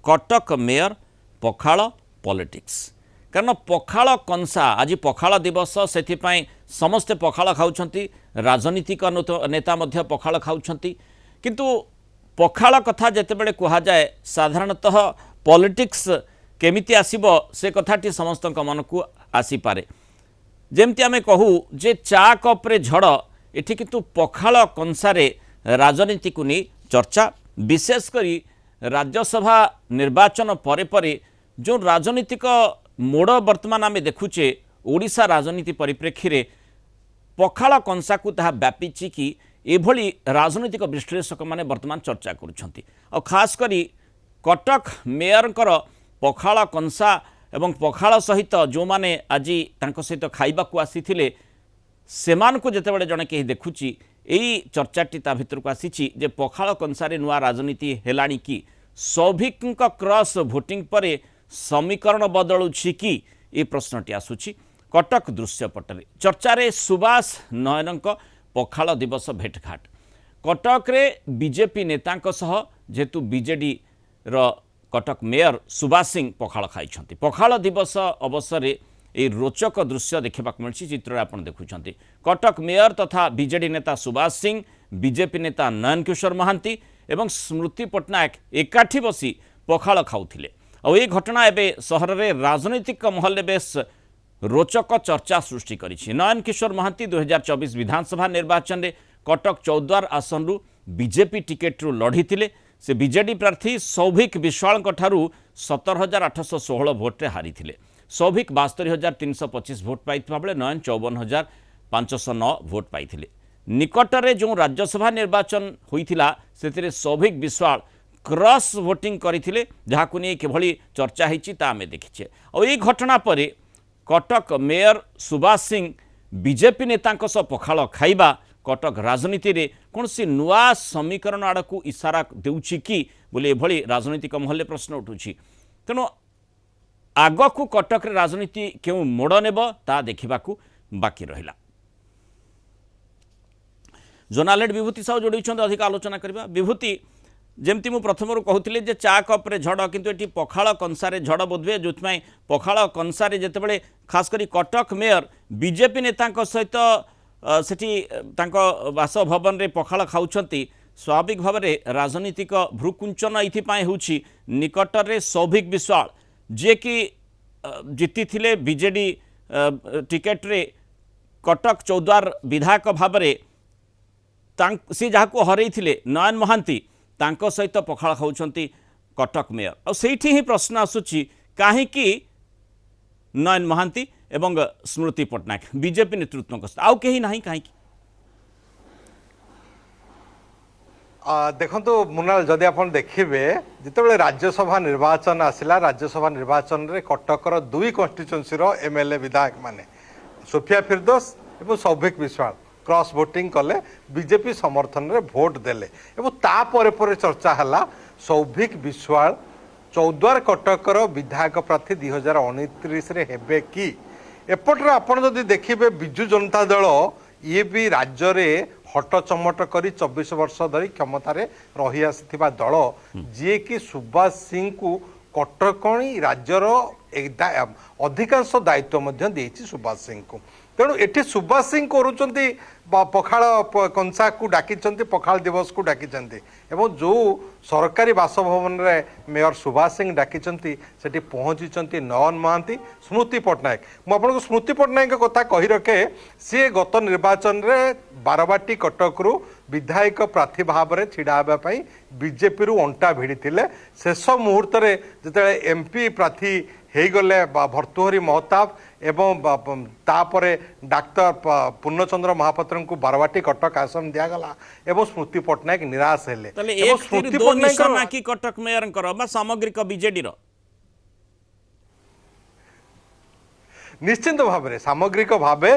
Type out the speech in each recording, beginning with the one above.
Cuttack mayor पखाल politics कारण पखाल कंसा आज पखाल दिवस से समस्ते पखाल खाऊंट राजनीतिक नेता पखाल खाऊंट किंतु पखाल कथा जितेबाला कहुए साधारणतः पॉलिटिक्स केमिति आसीबो से कथाटी समस्त मन को आसीपे जमती आम कहू जे चा कप्रे झड़ एठी किंतु पखाल कंसारे राजनीति को नहीं चर्चा विशेषकर राज्यसभा निर्वाचन परे परे जो राजनीतिक मोड़ वर्तमान आम देखुचे ओडिशा राजनीति परिप्रेक्षी रे पखाल कंसा को ताहा व्यापीची कि एभली राजनीतिक विश्लेषक माने वर्तमान चर्चा करुछंती और खास करी कटक मेयरकर पखाल कंसा एवं पखाल सहित जो माने आज तांको सहित खाइबा को आसीथिले सेमान को जेतेबेले जणे केही देखुची एई चर्चाटी ता भितर को आसीची जे पखाल कंसारे नुआ राजनीति हेलाणी कि सौभिक क्रॉस भोटिंग परे समीकरण बदलुछि कि ये प्रश्नटी आसुछि कटक दृश्यपटरे चर्चारे सुभाष नयनक पखाल दिवस भेटघाट कटक रे बीजेपी नेतांक सह जेतु बीजेडी रो कटक मेयर सुभाष सिंह पखाल खाई पखाल दिवस अवसर ये रोचक दृश्य देखा मिली चित्र आप देखुं कटक मेयर तथा बीजेडी नेता सुभाष सिंह बीजेपी नेता नयन किशोर महांती एवं स्मृति पट्टनायक एकाठी बसी पखाल खाऊले और ये घटना एवं सहर में राजनैतिक महल बेस रोचक चर्चा सृष्टि करिछि। नयन किशोर महांती 2024 विधानसभा निर्वाचन में कटक चौद्वार आसन रु बीजेपी टिकेट रु लढ़ी से बीजेडी प्रार्थी सौभिक विश्वाल 17,816 भोट्रे हारी सौभिक 72,325 भोट पाई बेले नयन 54,509 भोट पाई निकटरे जो राज्यसभा निर्वाचन होइथिला से सौभिक विश्वाल क्रॉस वोटिंग करथिले जहाकु नै केभली चर्चा हिची ता आमे देखिछे और ये घटना पर कटक मेयर सुभाष सिंह बीजेपी नेतांक सह पखाल खाइबा कटक राजनीति रे कौनसी नुआ समीकरण आड़ को इशारा देउछि कि बोले एभली राजनीतिक महल प्रश्न उठुछि तेणु आग को कटक रे राजनीति केउ मोड़ नेब ता देखिबाकू बाकी रहिला। जोनालेट विभूति साहू जोड़ी अधिक आलोचना करबा विभूति जमती मु प्रथम कहूली जे चा कप्रे झड़ किंतु एटी पखाल कंसारे झड़ बोधवे जो पखाल कंसारे जितेबाला खास करी कटक मेयर बीजेपी नेता सहित सेठी बासभवन रे पखाल खाऊंट स्वाभाविक भाव में राजनीतिक भ्रुकुंचन ये होउछि निकटरे सौभिक विश्वाल जे कि जीति थिले बीजेडी टिकेट रे कटक चौद्वार विधायक भाव में सी जहाँ हरई नयन महांती तांको सहित पखाल खाऊंट कटक मेयर और सेठी ही प्रश्न आसुची कहीं नयन महांती एवं स्मृति पट्टनायक बीजेपी नेतृत्व आउ कहीं नहीं कहीं देखो मुनाल जदि आप देखिए जिते राज्यसभा निर्वाचन आसला राज्यसभा निर्वाचन रे कटकर दुई कन्स्टिट्युएंसी एमएलए विधायक माने सोफिया फिरदोस और सौभिक विश्वाल क्रॉस वोटिंग कले बीजेपी समर्थन रे भोट देले एवं तापर पर चर्चा है सौभिक विश्वाल चौद्वार कटकर विधायक प्रार्थी 2029 रे हेबे कि एपटर आपड़ जदि देखिए बिजु जनता दल ये भी राज्य रे हट चमट करी 24 वर्ष धरी क्षमतार रही आसिथिबा दल जी कि सुभाष सिंह को कटकणी राज्यर अधिकांश दायित्व देछि सुभाष सिंह को तेणु एठी सुभाष सिंह करुचंती पखाल कंसा को डाकी पखाल दिवस को डाकी एवं जो सरकारी बासभवन रे मेयर सुभाष सिंह डाकी सेठी पहुंची नयन महांती स्मृति पट्टनायक मुझे स्मृति पट्टनायक कथा कही रखे सी गत निर्वाचन रे बारबाटी कटक रु विधायक प्रार्थी भाव में छिड़ा बीजेपी रु अंटा भिड़ी शेष मुहूर्त जिते एमपी प्रार्थी हो गले भर्तृहरि महताब एवं तापरे डाक्तर पूर्णचंद्र महापात्र को बारबाटी कटक आसन दिगला एवं स्मृति पट्टनायक निराश हेले स्मृति पट्टनायक की कटक मेयर सामग्रिक बीजेडी निश्चिंत भाव में सामग्रिक भाव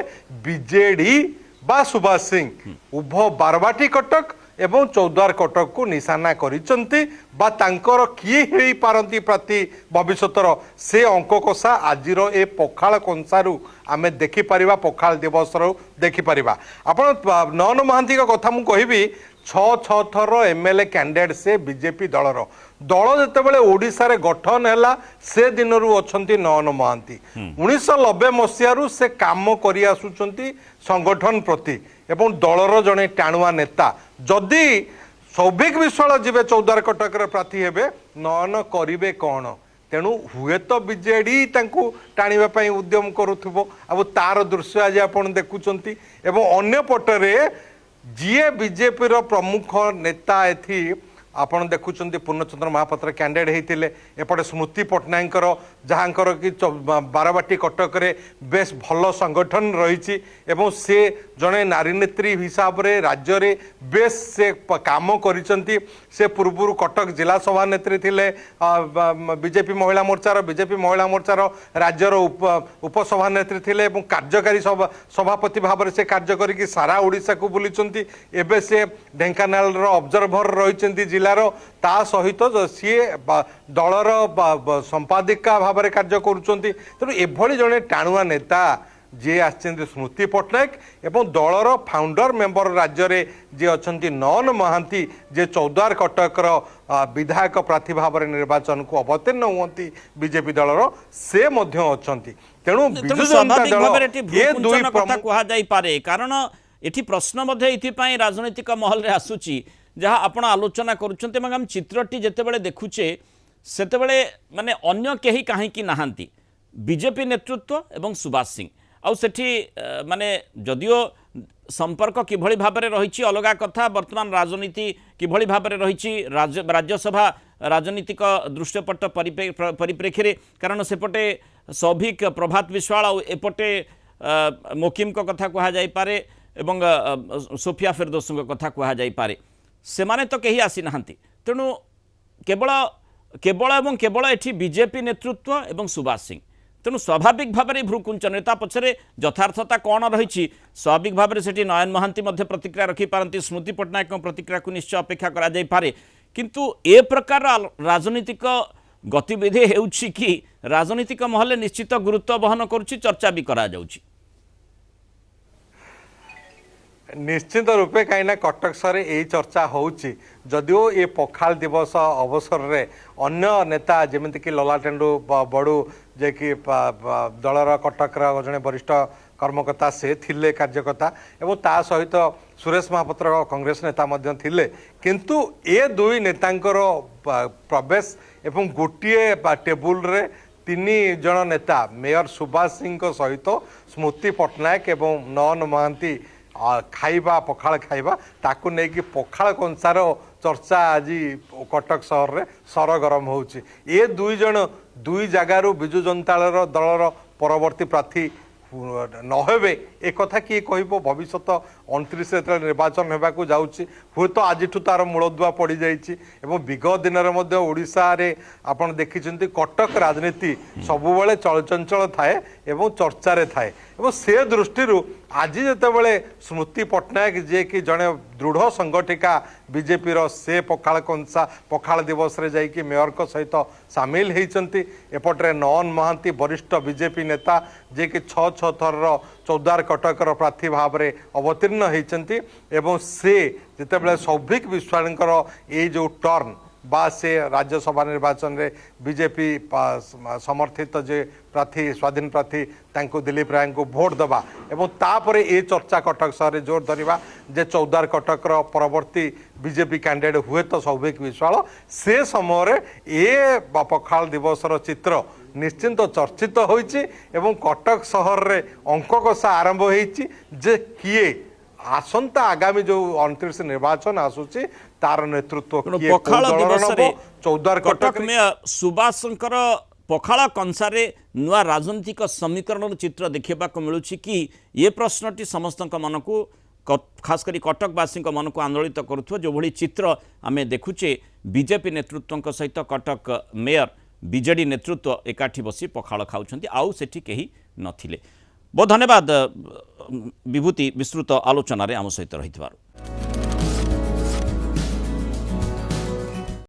बीजेडी बा सुभाष सिंह उभय बारबाटी कटक एवं चौद्वार कटक को निशाना करिसंती बा तांकर किए हेई पारंती प्रति भविष्यतर से अंक कषा आजिर ए पखाल कंसारू आमे देखि परिबा पखाल दिवस देखि परिबा आपण नयन महांती कथा मु कहबी 6 थर एमएलए कैंडिडेट से बीजेपी दलर दल जितेबाला ओडिशा रे गठन हैला से दिन अच्छा नयन महांती 1990 मसीह से काम करी आसुचंती संगठन प्रति एवं दलर जड़े टाणुआ नेता जदि सौभिक विश्वाल जीवे चौद्वार कटक प्रार्थी हेबे नयन करिवे कौन तेणु हुए तो बीजेडी टाणीवाई उद्यम करुथिबो अब तार दृश्य आज आपण देखुचंती एवं अन्य पटरे जीए बीजेपी रो प्रमुख नेता एथि आपण देखुचंती पूर्णचंद्र महापात्र कैंडिडेट होते एपटे स्मृति पट्टनायक जहाँकर कि बारबाटी कटक रे बेस भल संगठन रही एवं से जड़े नारी नेत्री हिसाब रे राज्य रे बेस से काम करिसंती से पूर्व कटक जिला सभानेत्री थिले बीजेपी महिला मोर्चार राज्यर उपसभानेत्री थिले एवं कार्यकारी सभापति भाव में से कार्य करिक सारा ओडिशा को बुलीचंती एबे से ढेंकानाल रो ऑब्जर्वर रहिचंती जिलार ता सहित सी दलर संपादिका भाव में कार्य करुचंती तेणु एभली जड़े टाणुआ नेता जी आछंती स्मृति पट्टनायक एवं दलर फाउंडर मेंबर राज्य रे जे अछंती नयन महांती जे चौद्वार कटकर विधायक प्रार्थी भाव में निर्वाचन को अवतीर्ण हुंती बीजेपी दलर से मध्य अछंती तेणु बिजु जनता दल ये दुई कथा कहा जाई पारे कारण एठी प्रश्न मध्ये इथिपाई राजनीतिक महल रे आसुची जहाँ आपण आलोचना करुछन्ते मगम चित्रटी जेतेबेले देखुचे सेतेबेले माने अन्य केही काहेकि नाहांती बीजेपी नेतृत्व एवं सुभाष सिंह आउ सेठी माने जदियो संपर्क किभଳି भाबरे रहिछि अलगा कथा वर्तमान राजनीति किभଳି भाबरे रहिछि राज्यसभा राजनीतिक दृश्यपट परिप्रेक्षी रे कारण सेपटे सौभिक प्रभात विश्वाल आउ एपटे मोकिम को कथा कहा जाई पारे एवं सोफिया फिरदौस को कथा कहा जाई पारे सेमाने तो कहीं आसी नाहांती तेणु केवल केवल एवं केवल एठी बीजेपी नेतृत्व एवं सुभाष सिंह तेणु स्वाभाविक भाव में भ्रुकुंचन नेता पछरे यथार्थता कौन रही स्वाभाविक भाव में सेठी नयन महांती मध्य प्रतिक्रिया रखिपारती स्मृति पट्टनायक प्रतिक्रिया को निश्चय अपेक्षा करा जाई पारे किंतु ए प्रकार राजनीतिक गतिविधि हेउछि कि राजनीतिक महल निश्चित गुरुत्व बहन करुछि चर्चा भी करा जाउछि निश्चित रूपे कहीं कटक सहर यही चर्चा होउची जदिओ ये पखाल दिवस अवसर रे अन्य नेता जमीक ललाटेंडु बड़ू जे कि दलर कटक जड़े वरिष्ठ कर्मकर्ता से थिले कार्यकर्ता एवं ता सहित सुरेश महापात्र कांग्रेस नेता मध्य थिले किंतु ए दुई नेतांकर प्रवेश एवं गोटे टेबुल रे तीन जन नेता मेयर सुभाष सिंह सहित स्मृति पट्टनायक एवं नयन महांती खाइबा पखाल खाइबा ताकू नेकी पखाल कंसार चर्चा आज कटक सहर रे सरगरम होउची ए दुई जन दुई जगार बिजु जनता दलर परवर्ती प्रार्थी नहेबे एक कथा किए कहब भविष्य 29 निर्वाचन होगाकू जाऊँगी हूँ तो आज तार मूलदुआ पड़ जाइए विगत दिन में ओडिशा रे आपण देखिं कटक राजनीति सबुबले चलचंचल थाए एवं चर्चारे थाए एवं से दृष्टि आज जितेबाला स्मृति पट्टनायक जे कि जड़े दृढ़ संगठिका बीजेपी से पखाल कंसा पखाल दिवस रे जाइए मेयर को सहित सामिल होती एपटे नयन महांती वरिष्ठ बीजेपी नेता जे कि 6 थर चौद्वार कटकर प्रार्थी भाव में अवतीर्ण होती एवं से जितेबाला सौभिक विश्वाल ये जो टर्न बा से राज्यसभा निर्वाचन रे बीजेपी समर्थित जे प्रार्थी स्वाधीन प्रार्थी तांको दिलीप राय को भोट दबा एवं तापरे ए चर्चा कटक सहर जोर धरिबा जे चौद्वार कटकर परवर्ती बीजेपी कैंडिडेट हुए तो सौभिक विश्वाल से समय ए पखाल दिवसर चित्र निश्चिंत चर्चित होइछि एवं कटक सहर रे अंक कषा आरंभ होइछि जे किए आसंता आगामी जो 29 निर्वाचन आसुची तार नेतृत्व पखाल दिवस चौद्वार कटक में सुभाषंकर पखाल कंसारे नुआ राजनीतिक समीकरण चित्र देखा मिलूँ कि ये प्रश्नटी समस्त मन को खास करी कटकवासी मन को आंदोलित करुवा जो भली चित्र आम देखुचे बीजेपी नेतृत्व सहित कटक मेयर बीजेडी नेतृत्व एकाठी बसी पखाल खाऊँ आउ सेठी कहीं नथिले। बहुत धन्यवाद विभूति विस्तृत आलोचन आम सहित रही।